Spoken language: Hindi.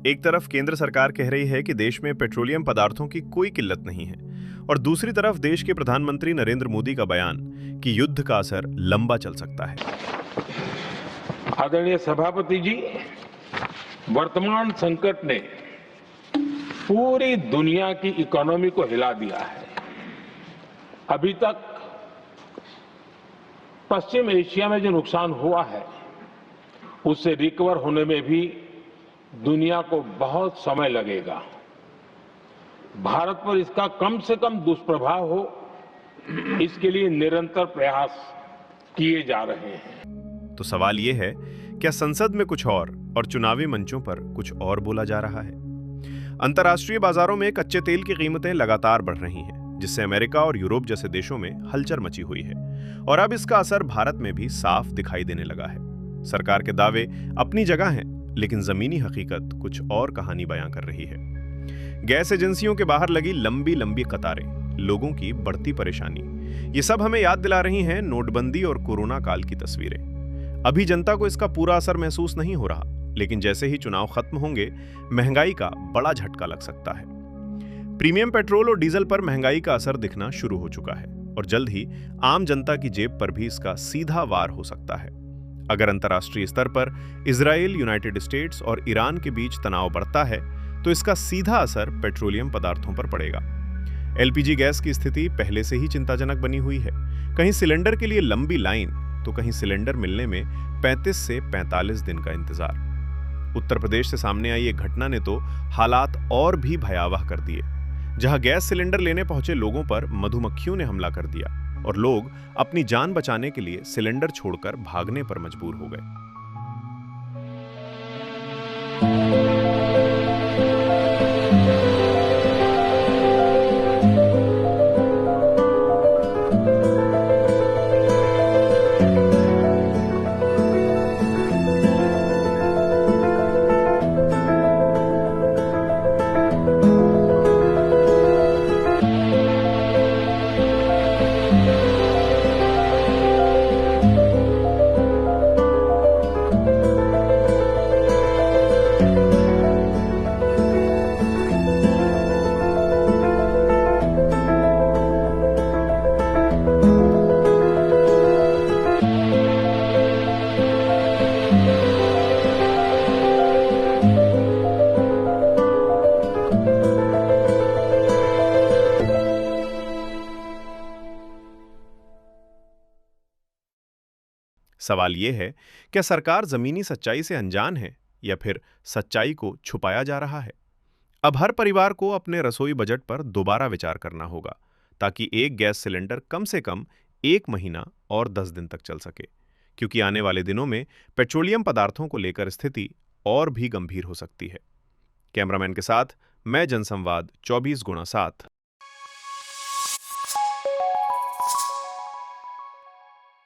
एक तरफ केंद्र सरकार कह रही है कि देश में पेट्रोलियम पदार्थों की कोई किल्लत नहीं है और दूसरी तरफ देश के प्रधानमंत्री नरेंद्र मोदी का बयान कि युद्ध का असर लंबा चल सकता है। आदरणीय सभापति जी, वर्तमान संकट ने पूरी दुनिया की इकोनॉमी को हिला दिया है। अभी तक पश्चिम एशिया में जो नुकसान हुआ है उससे रिकवर होने में भी दुनिया को बहुत समय लगेगा। भारत पर इसका कम से कम दुष्प्रभाव हो, इसके लिए निरंतर प्रयास किए जा रहे हैं। तो सवाल ये है, क्या संसद में कुछ और चुनावी मंचों पर कुछ और बोला जा रहा है? अंतर्राष्ट्रीय बाजारों में कच्चे तेल की कीमतें लगातार बढ़ रही हैं, जिससे अमेरिका और यूरोप जैसे देशों में हलचल मची हुई है और अब इसका असर भारत में भी साफ दिखाई देने लगा है। सरकार के दावे अपनी जगह हैं, लेकिन जमीनी हकीकत कुछ और कहानी बयां कर रही है। गैस एजेंसियों के बाहर लगी लंबी लंबी कतारें, लोगों की बढ़ती परेशानी, ये सब हमें याद दिला रही हैं नोटबंदी और कोरोना काल की तस्वीरें। अभी जनता को इसका पूरा असर महसूस नहीं हो रहा, लेकिन जैसे ही चुनाव खत्म होंगे, महंगाई का बड़ा झटका लग सकता है। प्रीमियम पेट्रोल और डीजल पर महंगाई का असर दिखना शुरू हो चुका है और जल्द ही आम जनता की जेब पर भी इसका सीधा वार हो सकता है। अगर अंतर्राष्ट्रीय स्तर पर इजराइल, यूनाइटेड स्टेट्स और ईरान के बीच तनाव बढ़ता है तो इसका सीधा असर पेट्रोलियम पदार्थों पर पड़ेगा। एलपीजी गैस की स्थिति पहले से ही चिंताजनक बनी हुई है। कहीं सिलेंडर के लिए लंबी लाइन तो कहीं सिलेंडर मिलने में 35 से 45 दिन का इंतजार। उत्तर प्रदेश से सामने आई एक घटना ने तो हालात और भी भयावह कर दिए, जहां गैस सिलेंडर लेने पहुंचे लोगों पर मधुमक्खियों ने हमला कर दिया और लोग अपनी जान बचाने के लिए सिलेंडर छोड़कर भागने पर मजबूर हो गए। सवाल यह है, क्या सरकार जमीनी सच्चाई से अनजान है या फिर सच्चाई को छुपाया जा रहा है? अब हर परिवार को अपने रसोई बजट पर दोबारा विचार करना होगा, ताकि एक गैस सिलेंडर कम से कम 1 महीना और 10 दिन तक चल सके, क्योंकि आने वाले दिनों में पेट्रोलियम पदार्थों को लेकर स्थिति और भी गंभीर हो सकती है। कैमरामैन के साथ मैं जनसंवाद 24x7।